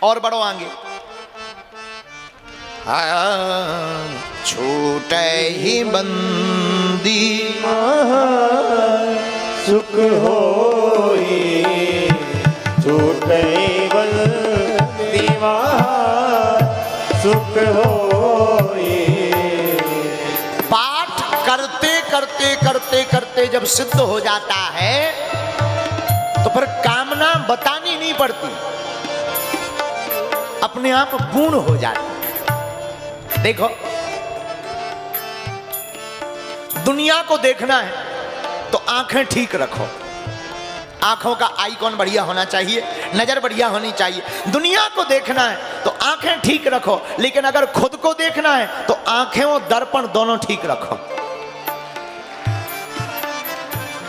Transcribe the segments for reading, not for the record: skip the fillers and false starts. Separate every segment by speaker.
Speaker 1: और बढ़ो आगे। छूटे ही बंदी
Speaker 2: सुख होई, छूटे बंदी सुख होई।
Speaker 1: पाठ करते करते करते करते जब सिद्ध हो जाता है तो फिर कामना बतानी नहीं पड़ती, अपने आप पूर्ण हो जाती। देखो, दुनिया को देखना है तो आंखें ठीक रखो, आंखों का आइकॉन बढ़िया होना चाहिए, नजर बढ़िया होनी चाहिए। दुनिया को देखना है तो आंखें ठीक रखो, लेकिन अगर खुद को देखना है तो आंखें और दर्पण दोनों ठीक रखो।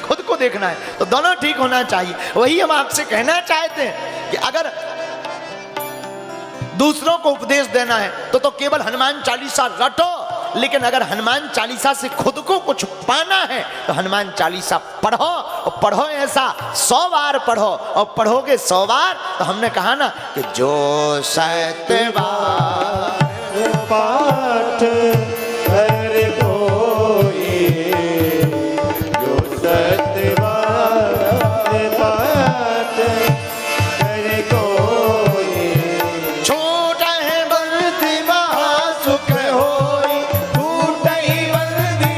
Speaker 1: खुद को देखना है तो दोनों ठीक होना चाहिए। वही हम आपसे कहना चाहते हैं कि अगर दूसरों को उपदेश देना है तो केवल हनुमान चालीसा रटो, लेकिन अगर हनुमान चालीसा से खुद को कुछ पाना है तो हनुमान चालीसा पढ़ो, और पढ़ो ऐसा 100 बार पढ़ो, और पढ़ोगे 100 बार तो हमने कहा ना कि जो सतबार
Speaker 2: पाठ कर कोई, जो सतबार पाठ कर कोई,
Speaker 1: छोटा है बंदी महासुख होई,
Speaker 2: छूटे बंदी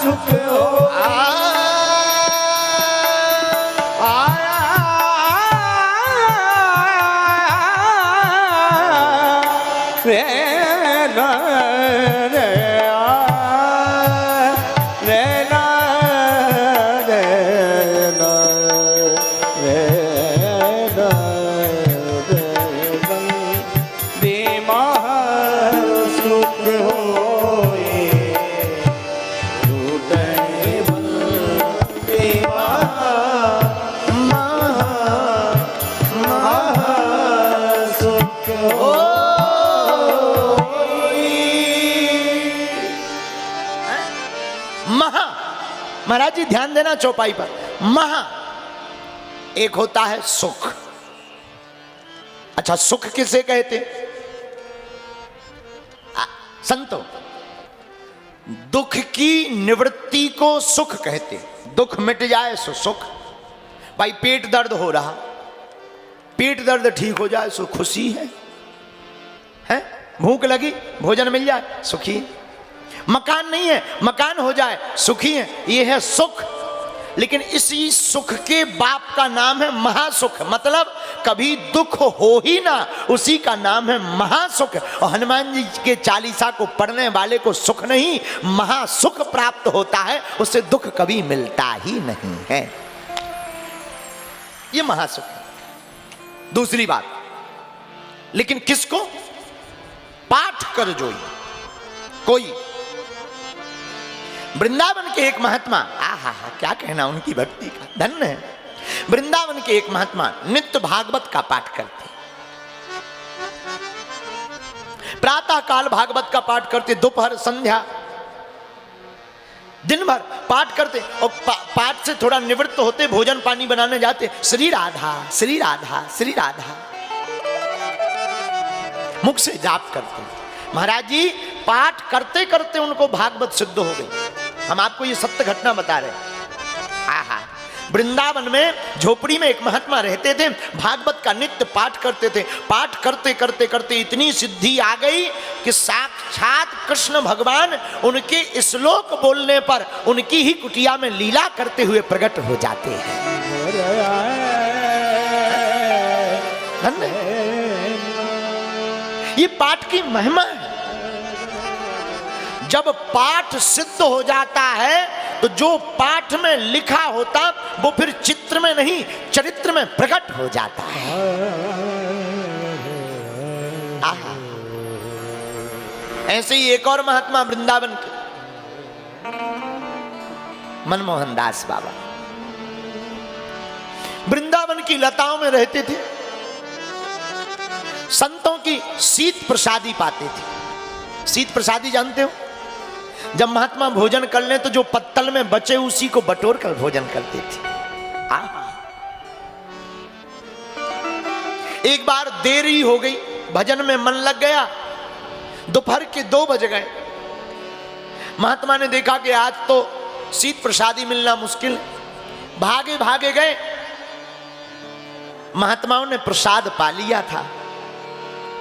Speaker 2: सुख होई।
Speaker 1: महा, महाराज जी ध्यान देना चौपाई पर। महा एक होता है सुख। अच्छा, सुख किसे कहते? संतो, दुख की निवृत्ति को सुख कहते। दुख मिट जाए सो सुख। भाई पेट दर्द हो रहा, पेट दर्द ठीक हो जाए सो खुशी है? भूख लगी भोजन मिल जाए सुखी। मकान नहीं है मकान हो जाए सुखी है, ये है सुख। लेकिन इसी सुख के बाप का नाम है महासुख, मतलब कभी दुख हो ही ना, उसी का नाम है महासुख। और हनुमान जी के चालीसा को पढ़ने वाले को सुख नहीं महासुख प्राप्त होता है, उससे दुख कभी मिलता ही नहीं है। ये महासुख है। दूसरी बात, लेकिन किसको? पाठ कर जोई। कोई वृंदावन के एक महात्मा, आहा क्या कहना उनकी भक्ति का, धन्य है। वृंदावन के एक महात्मा नित्य भागवत का पाठ करते, प्रातः काल भागवत का पाठ करते, दोपहर संध्या दिन भर पाठ करते, और पाठ से थोड़ा निवृत्त होते भोजन पानी बनाने जाते, श्री राधा श्री राधा श्री राधा मुख से जाप करते। महाराज जी पाठ करते करते उनको भागवत सिद्ध हो गई। हम आपको ये सत्य घटना बता रहे हैं। आहा, वृंदावन में झोपड़ी में एक महात्मा रहते थे, भागवत का नित्य पाठ करते थे। पाठ करते करते करते इतनी सिद्धि आ गई कि साक्षात कृष्ण भगवान उनके श्लोक बोलने पर उनकी ही कुटिया में लीला करते हुए प्रकट हो जाते हैं। ये पाठ की महिमा है। जब पाठ सिद्ध हो जाता है तो जो पाठ में लिखा होता वो फिर चित्र में नहीं चरित्र में प्रकट हो जाता है। आहा, ऐसे ही एक और महात्मा वृंदावन के मनमोहन दास बाबा वृंदावन की लताओं में रहते थे, संतों की शीत प्रसादी पाते थे। शीत प्रसादी जानते हो? जब महात्मा भोजन कर लें तो जो पत्तल में बचे उसी को बटोर कर भोजन करते थे। एक बार देरी हो गई, भजन में मन लग गया, दोपहर के 2 बज गए। महात्मा ने देखा कि आज तो शीत प्रसादी मिलना मुश्किल, भागे भागे गए। महात्माओं ने प्रसाद पा लिया था,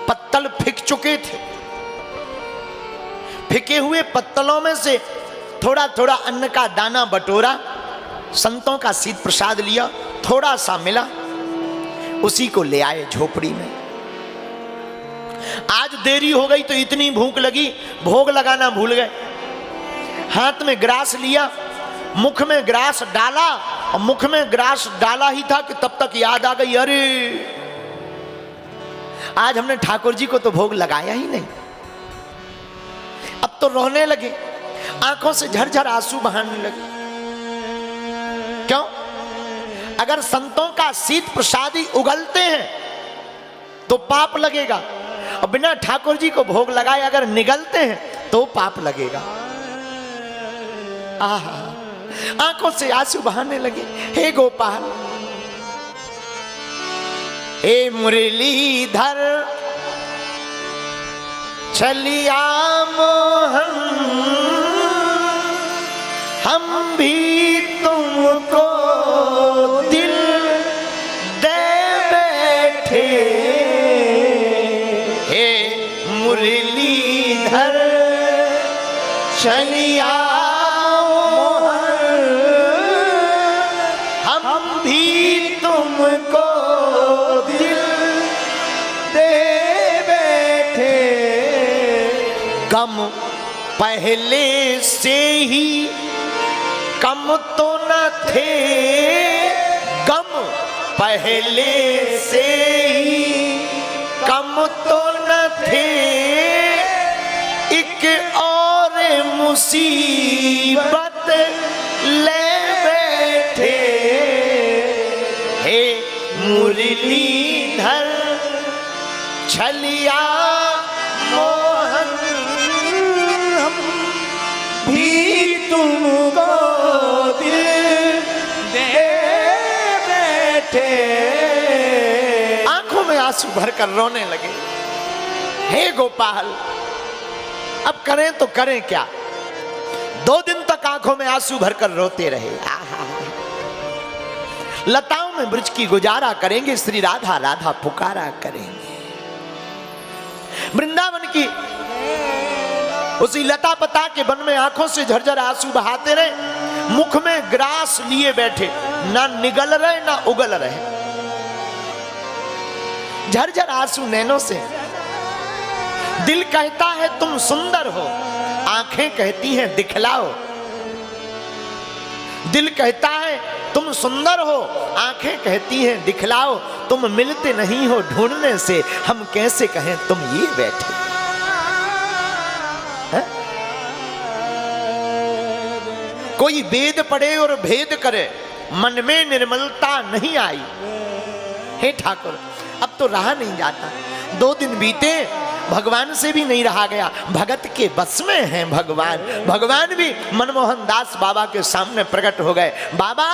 Speaker 1: पत्तल फेंक चुके थे। फेंके हुए पत्तलों में से थोड़ा थोड़ा अन्न का दाना बटोरा, संतों का शीत प्रसाद लिया, थोड़ा सा मिला, उसी को ले आए झोपड़ी में। आज देरी हो गई तो इतनी भूख लगी, भोग लगाना भूल गए। हाथ में ग्रास लिया, मुख में ग्रास डाला, और मुख में ग्रास डाला ही था कि तब तक याद आ गई, अरे आज हमने ठाकुर जी को तो भोग लगाया ही नहीं। अब तो रोने लगे, आंखों से झरझर आंसू बहाने लगे। क्यों? अगर संतों का शीत प्रसादी उगलते हैं तो पाप लगेगा, और बिना ठाकुर जी को भोग लगाए अगर निगलते हैं तो पाप लगेगा। आहा, आंखों से आंसू बहाने लगे। हे गोपाल, हे मुरलीधर, चलिया मोहन, हम भी तुमको दिल दे बैठे। हे मुरलीधर, चलिया मोहन, हम भी तुमको दिल
Speaker 2: दे बैठे।
Speaker 1: गम पहले से ही कम तो न थे, गम पहले से ही कम तो न थे, एक और मुसीबत ले बैठे। हे मुरलीधर, छलिया मोहन,
Speaker 2: भी तुमको दिल दे बैठे।
Speaker 1: आंखों में आंसू भरकर रोने लगे। हे गोपाल, अब करें तो करें क्या? 2 दिन तक आंखों में आंसू भरकर रोते रहे। आहा, लताओं में ब्रज की गुजारा करेंगे, श्री राधा राधा पुकारा करेंगे। वृंदावन की उसी लता पता के वन में आंखों से झरझर आंसू बहाते रहे, मुख में ग्रास लिए बैठे, ना निगल रहे ना उगल रहे, झरझर आंसू नैनों से। दिल कहता है तुम सुंदर हो, आंखें कहती हैं दिखलाओ। दिल कहता है तुम सुंदर हो, आंखें कहती हैं दिखलाओ। तुम मिलते नहीं हो ढूंढने से, हम कैसे कहें तुम ये बैठे। है? कोई वेद पढ़े और भेद करे, मन में निर्मलता नहीं आई। हे ठाकुर, अब तो रहा नहीं जाता। 2 दिन बीते, भगवान से भी नहीं रहा गया। भगत के बस में हैं भगवान। भगवान भी मनमोहन दास बाबा के सामने प्रकट हो गए। बाबा,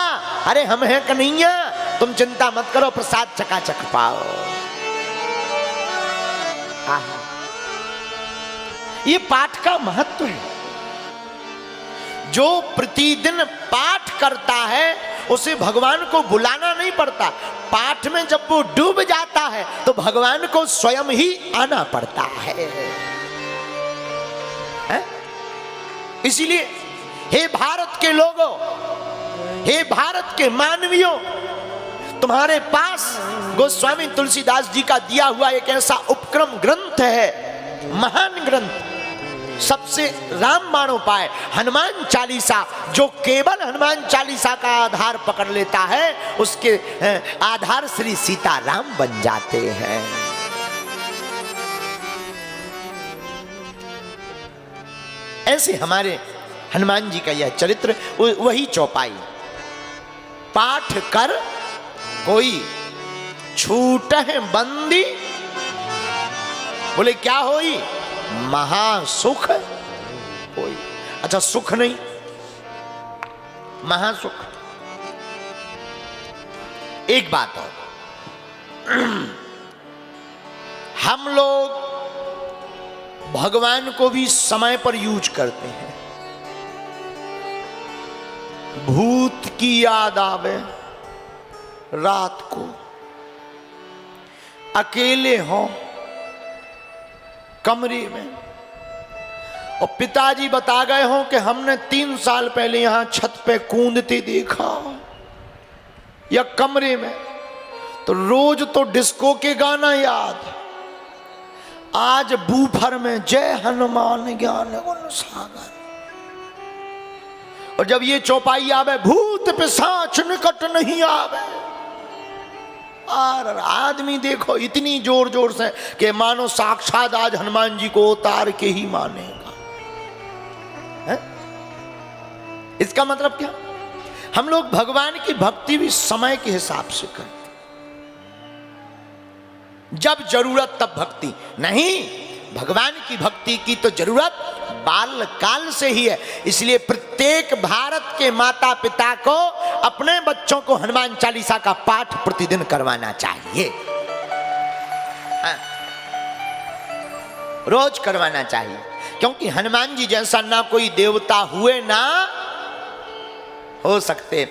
Speaker 1: अरे हम हैं कन्हैया, तुम चिंता मत करो, प्रसाद चकाचक पाओ। आहा, ये पाठ का महत्व है। जो प्रतिदिन पाठ करता है उसे भगवान को बुलाना नहीं पड़ता। पाठ में जब वो डूब जाता है तो भगवान को स्वयं ही आना पड़ता है? इसीलिए हे भारत के लोगों, हे भारत के मानवियों, तुम्हारे पास गोस्वामी तुलसीदास जी का दिया हुआ एक ऐसा उपक्रम ग्रंथ है, महान ग्रंथ, सबसे रामबाणोपाय हनुमान चालीसा, जो केवल हनुमान चालीसा का आधार पकड़ लेता है उसके आधार श्री सीता राम बन जाते हैं। ऐसे हमारे हनुमान जी का यह चरित्र, वही चौपाई। पाठ कर कोई छूट है बंदी, बोले क्या होई? महासुख होई। अच्छा, सुख नहीं, महासुख। एक बात और, हम लोग भगवान को भी समय पर यूज करते हैं। भूत की याद आवे रात को, अकेले हो कमरे में, और पिताजी बता गए हो कि हमने 3 साल पहले यहां छत पे कूदते देखा, या कमरे में, तो रोज तो डिस्को के गाना याद, आज बूफर में जय हनुमान ज्ञान गुण सागर। और जब ये चौपाई आवे, भूत पिशाच निकट नहीं आवे, और आदमी देखो इतनी जोर जोर से कि मानो साक्षात आज हनुमान जी को उतार के ही मानेगा। है? इसका मतलब क्या? हम लोग भगवान की भक्ति भी समय के हिसाब से करते, जब जरूरत तब भक्ति नहीं। भगवान की भक्ति की तो जरूरत बाल काल से ही है। इसलिए प्रत्येक भारत के माता पिता को अपने बच्चों को हनुमान चालीसा का पाठ प्रतिदिन करवाना चाहिए। हाँ, रोज करवाना चाहिए, क्योंकि हनुमान जी जैसा ना कोई देवता हुए ना हो सकते।